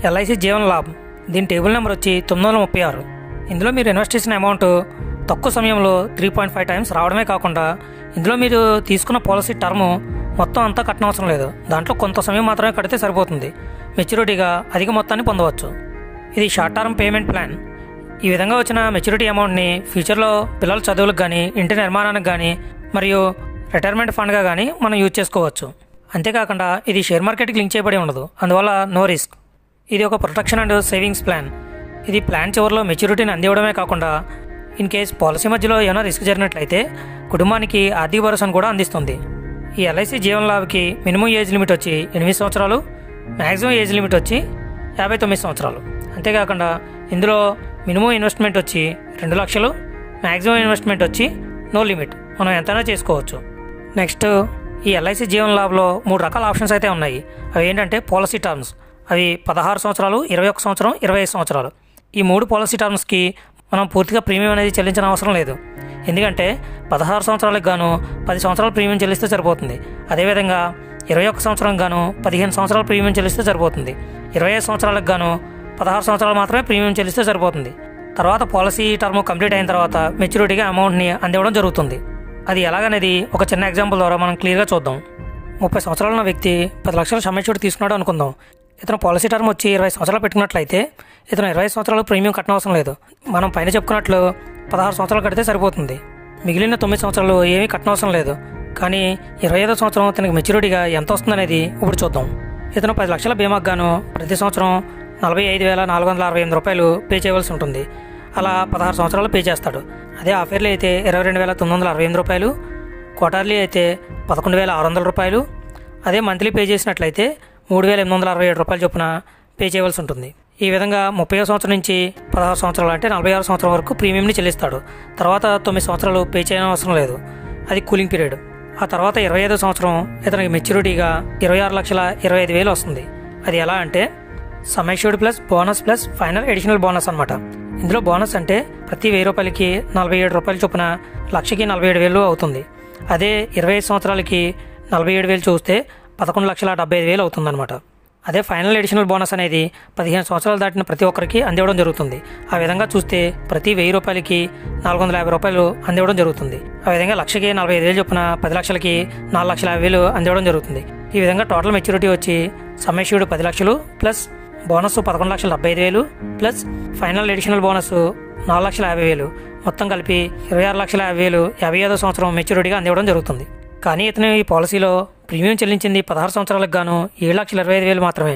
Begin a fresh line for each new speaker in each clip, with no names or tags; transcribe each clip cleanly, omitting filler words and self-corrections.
LIC Jeevan Labh, దీని table number వచ్చి 936. ఇందులో మీరు ఇన్వెస్ట్ చేసిన అమౌంట్ తక్కువ సమయంలో 3.5 టైమ్స్ రావడమే కాకుండా ఇందులో మీరు తీసుకున్న పాలసీ టర్మ్ మొత్తం అంతా కట్టనవసరం లేదు. దాంట్లో కొంత సమయం మాత్రమే కడితే సరిపోతుంది. మెచ్యూరిటీగా అధిక మొత్తాన్ని పొందవచ్చు. ఇది షార్ట్ టర్మ్ పేమెంట్ ప్లాన్. ఈ విధంగా వచ్చిన మెచ్యూరిటీ అమౌంట్ని ఫ్యూచర్లో పిల్లల చదువులకు కానీ, ఇంటి నిర్మాణానికి కానీ, మరియు రిటైర్మెంట్ ఫండ్గా కానీ మనం యూజ్ చేసుకోవచ్చు. అంతేకాకుండా ఇది షేర్ మార్కెట్కి లింక్ చేయబడి ఉండదు, అందువల్ల నో రిస్క్. ఇది ఒక ప్రొటెక్షన్ అండ్ సేవింగ్స్ ప్లాన్. ఇది ప్లాన్ చివరిలో మెచ్యూరిటీని అందివ్వడమే కాకుండా ఇన్ కేస్ పాలసీ మధ్యలో ఏమైనా రిస్క్ జరిగినట్లయితే కుటుంబానికి ఆర్థిక భరోసాను కూడా అందిస్తుంది. ఈ ఎల్ఐసి జీవన్ లాభ్కి మినిమం ఏజ్ లిమిట్ వచ్చి 8 సంవత్సరాలు, మ్యాక్సిమం ఏజ్ లిమిట్ వచ్చి 59 సంవత్సరాలు. అంతేకాకుండా ఇందులో మినిమం ఇన్వెస్ట్మెంట్ వచ్చి 2 లక్షలు, మ్యాక్సిమం ఇన్వెస్ట్మెంట్ వచ్చి నో లిమిట్, మనం ఎంతైనా చేసుకోవచ్చు. నెక్స్ట్, ఈ ఎల్ఐసి జీవన్ లాభ్లో 3 రకాల ఆప్షన్స్ అయితే ఉన్నాయి. అవి ఏంటంటే పాలసీ టర్మ్స్. అవి 16 సంవత్సరాలు, 21 సంవత్సరం, 25 సంవత్సరాలు. ఈ 3 పాలసీ టర్మ్స్కి మనం పూర్తిగా ప్రీమియం అనేది చెల్లించిన అవసరం లేదు. ఎందుకంటే 16 సంవత్సరాలకు గాను 10 సంవత్సరాల ప్రీమియం చెల్లిస్తే సరిపోతుంది. అదేవిధంగా 21 సంవత్సరం గాను 15 సంవత్సరాల ప్రీమియం చెల్లిస్తే సరిపోతుంది. 25 సంవత్సరాలకు గాను 16 సంవత్సరాలు మాత్రమే ప్రీమియం చెల్లిస్తే సరిపోతుంది. తర్వాత పాలసీ టర్మ్ కంప్లీట్ అయిన తర్వాత మెచ్యూరిటీగా అమౌంట్ని అందివ్వడం జరుగుతుంది. అది ఎలాగనేది ఒక చిన్న ఎగ్జాంపుల్ ద్వారా మనం క్లియర్గా చూద్దాం. 30 సంవత్సరాల ఉన్న వ్యక్తి 10 లక్షల సమ్ అష్యూర్డ్ తీసుకున్నాడు అనుకుందాం. ఇతను పాలసీ టర్మ్ వచ్చి 20 సంవత్సరాలు పెట్టుకున్నట్లయితే ఇతను 20 సంవత్సరాలు ప్రీమియం కట్టనవసరం లేదు. మనం పైన చెప్పుకున్నట్లు 16 సంవత్సరాలు కడితే సరిపోతుంది. మిగిలిన 9 సంవత్సరాలు ఏమీ కట్టనవసరం లేదు. కానీ 25వ సంవత్సరం ఇతనికి మెచ్యూరిటీగా ఎంత వస్తుందనేది ఇప్పుడు చూద్దాం. ఇతను 10 లక్షల బీమాకు గాను ప్రతి సంవత్సరం 45,468 రూపాయలు పే చేయవలసి ఉంటుంది. అలా 16 సంవత్సరాలు పే చేస్తాడు. అదే హాఫ్ ఇయర్లీ అయితే 22,968 రూపాయలు, క్వార్టర్లీ అయితే 11,600 రూపాయలు, అదే మంత్లీ పే చేసినట్లయితే 3,867 రూపాయలు చొప్పున పే చేయవలసి ఉంటుంది. ఈ విధంగా 30వ సంవత్సరం నుంచి 16 సంవత్సరాలు అంటే 46 సంవత్సరం వరకు ప్రీమియంని చెల్లిస్తాడు. తర్వాత 9 సంవత్సరాలు పే చేయడం అవసరం లేదు, అది కూలింగ్ పీరియడ్. ఆ తర్వాత 25వ సంవత్సరం ఇతనికి మెచ్యూరిటీగా 26,25,000 వస్తుంది. అది ఎలా అంటే sum assured plus bonus plus final additional bonus అనమాట. ఇందులో బోనస్ అంటే ప్రతి 1000 రూపాయలకి 47 రూపాయలు చొప్పున లక్షకి 47,000 అవుతుంది. అదే 25 సంవత్సరాలకి 47,000 చూస్తే 11,75,000 అవుతుందన్నమాట. అదే ఫైనల్ ఎడిషనల్ బోనస్ అనేది 15 సంవత్సరాలు దాటిన ప్రతి ఒక్కరికి అందివ్వడం జరుగుతుంది. ఆ విధంగా చూస్తే ప్రతి 1000 రూపాయలకి 450 రూపాయలు అందివ్వడం జరుగుతుంది. ఆ విధంగా లక్షకి 45,000 చొప్పున 10 లక్షలకి 4,50,000 అందివ్వడం జరుగుతుంది. ఈ విధంగా టోటల్ మెచ్యూరిటీ వచ్చి సమ్ అష్యూర్డ్ 10 లక్షలు plus bonus 11,75,000 plus final additional bonus 4,50,000 మొత్తం కలిపి 26,50,000 55వ సంవత్సరం మెచ్యూరిటీగా అందివ్వడం జరుగుతుంది. కానీ ఇతను ఈ పాలసీలో ప్రీమియం చెల్లించింది 16 సంవత్సరాలకు గాను 7,25,000 మాత్రమే.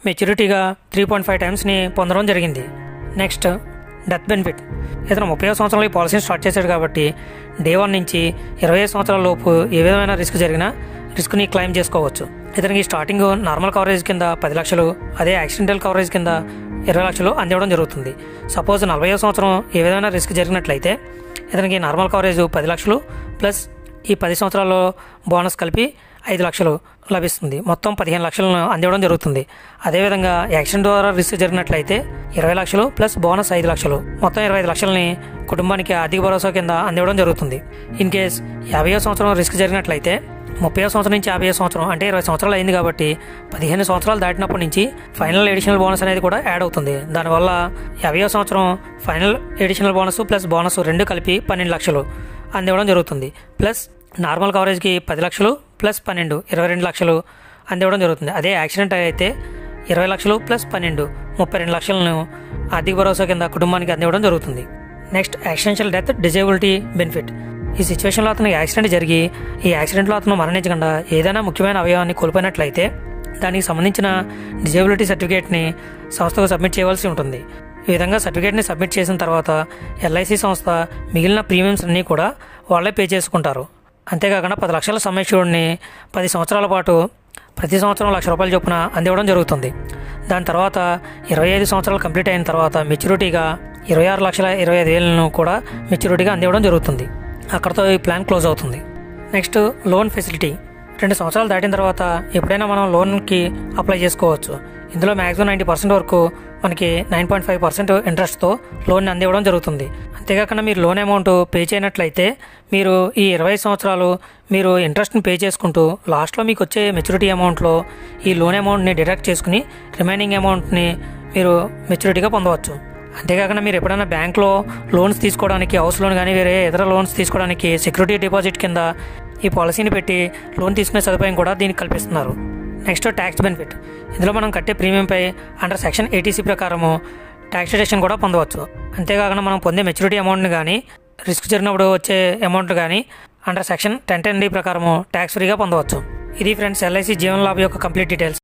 మెచ్యూరిటీగా 3.5 టైమ్స్ని పొందడం జరిగింది. Next, death benefit. ఇతను 30వ సంవత్సరంలో ఈ పాలసీని స్టార్ట్ చేశాడు కాబట్టి డే 1 నుంచి 25 సంవత్సరాల లోపు ఏ విధమైన రిస్క్ జరిగినా రిస్క్ని క్లెయిమ్ చేసుకోవచ్చు. ఇతనికి స్టార్టింగ్ నార్మల్ కవరేజ్ కింద 10 లక్షలు, అదే యాక్సిడెంటల్ కవరేజ్ కింద 20 లక్షలు అందివ్వడం జరుగుతుంది. సపోజ్ 40వ సంవత్సరం ఏ విధమైన రిస్క్ జరిగినట్లయితే ఇతనికి నార్మల్ కవరేజ్ 10 లక్షలు ప్లస్ ఈ 10 సంవత్సరాల్లో బోనస్ కలిపి 5 లక్షలు లభిస్తుంది. మొత్తం 15 లక్షలను అందివ్వడం జరుగుతుంది. అదేవిధంగా యాక్సిడెంట్ ద్వారా రిస్క్ జరిగినట్లయితే 20 లక్షలు ప్లస్ బోనస్ 5 లక్షలు, మొత్తం 25 లక్షలని కుటుంబానికి ఆర్థిక భరోసా కింద అందివ్వడం జరుగుతుంది. ఇన్ కేస్ 50వ సంవత్సరం రిస్క్ జరిగినట్లయితే 30వ సంవత్సరం నుంచి 50వ సంవత్సరం అంటే 20 సంవత్సరాలు అయింది కాబట్టి 15 సంవత్సరాలు దాటినప్పటి నుంచి ఫైనల్ ఎడిషనల్ బోనస్ అనేది కూడా యాడ్ అవుతుంది. దానివల్ల 50వ సంవత్సరం final additional bonus plus bonus 2 కలిపి 12 లక్షలు అందివ్వడం జరుగుతుంది. ప్లస్ నార్మల్ కవరేజ్కి 10 లక్షలు ప్లస్ 12 22 లక్షలు అందివ్వడం జరుగుతుంది. అదే యాక్సిడెంట్ అయితే 20 లక్షలు ప్లస్ 12 32 లక్షలను ఆర్థిక భరోసా కింద కుటుంబానికి అందివ్వడం జరుగుతుంది. Next, accidental death disability benefit. ఈ సిచ్యువేషన్లో అతనికి యాక్సిడెంట్ జరిగి ఈ యాక్సిడెంట్లో అతను మరణించకుండా ఏదైనా ముఖ్యమైన అవయవాన్ని కోల్పోయినట్లయితే దానికి సంబంధించిన డిజేబిలిటీ సర్టిఫికేట్ని సంస్థకు సబ్మిట్ చేయవలసి ఉంటుంది. ఈ విధంగా సర్టిఫికేట్ని సబ్మిట్ చేసిన తర్వాత ఎల్ఐసి సంస్థ మిగిలిన ప్రీమియమ్స్ అన్నీ కూడా వాళ్ళే పే చేసుకుంటారు. అంతేకాకుండా 10 లక్షల సమ్ అష్యూర్డ్ని 10 సంవత్సరాల పాటు ప్రతి సంవత్సరం 1,00,000 రూపాయలు చొప్పున అందివ్వడం జరుగుతుంది. దాని తర్వాత 25 సంవత్సరాలు కంప్లీట్ అయిన తర్వాత మెచ్యూరిటీగా 26,25,000 కూడా మెచ్యూరిటీగా అందివ్వడం జరుగుతుంది. అక్కడతో ఈ ప్లాన్ క్లోజ్ అవుతుంది. Next, loan facility. 2 సంవత్సరాలు దాటిన తర్వాత ఎప్పుడైనా మనం లోన్కి అప్లై చేసుకోవచ్చు. ఇందులో మ్యాక్సిమం 90% వరకు మనకి 9.5% ఇంట్రెస్ట్తో లోన్ని అందివ్వడం జరుగుతుంది. అంతేకాకుండా మీరు లోన్ అమౌంట్ పే చేయనట్లయితే మీరు ఈ 20 సంవత్సరాలు మీరు ఇంట్రెస్ట్ని పే చేసుకుంటూ లాస్ట్లో మీకు వచ్చే మెచ్యూరిటీ అమౌంట్లో ఈ లోన్ అమౌంట్ని డిడక్ట్ చేసుకుని రిమైనింగ్ అమౌంట్ని మీరు మెచ్యూరిటీగా పొందవచ్చు. అంతేకాకుండా మీరు ఎప్పుడైనా బ్యాంక్లో లోన్స్ తీసుకోవడానికి, హౌస్ లోన్ కానీ వేరే ఇతర లోన్స్ తీసుకోవడానికి సెక్యూరిటీ డిపాజిట్ కింద ఈ పాలసీని పెట్టి లోన్ తీసుకునే సదుపాయం కూడా దీనికి కల్పిస్తున్నారు. Next tax benefit. ఇందులో మనం కట్టే ప్రీమియంపై అండర్ సెక్షన్ 80C ప్రకారము ట్యాక్స్ డిడక్షన్ కూడా పొందవచ్చు. అంతేకాకుండా మనం పొందే మెచ్యూరిటీ అమౌంట్ని కానీ, రిస్క్ జరిగినప్పుడు వచ్చే అమౌంట్ కానీ అండర్ సెక్షన్ 1010D ప్రకారము ట్యాక్స్ ఫ్రీగా పొందవచ్చు. ఇది ఫ్రెండ్స్ LIC జీవన్ లాభ్ యొక్క కంప్లీట్ డీటెయిల్స్.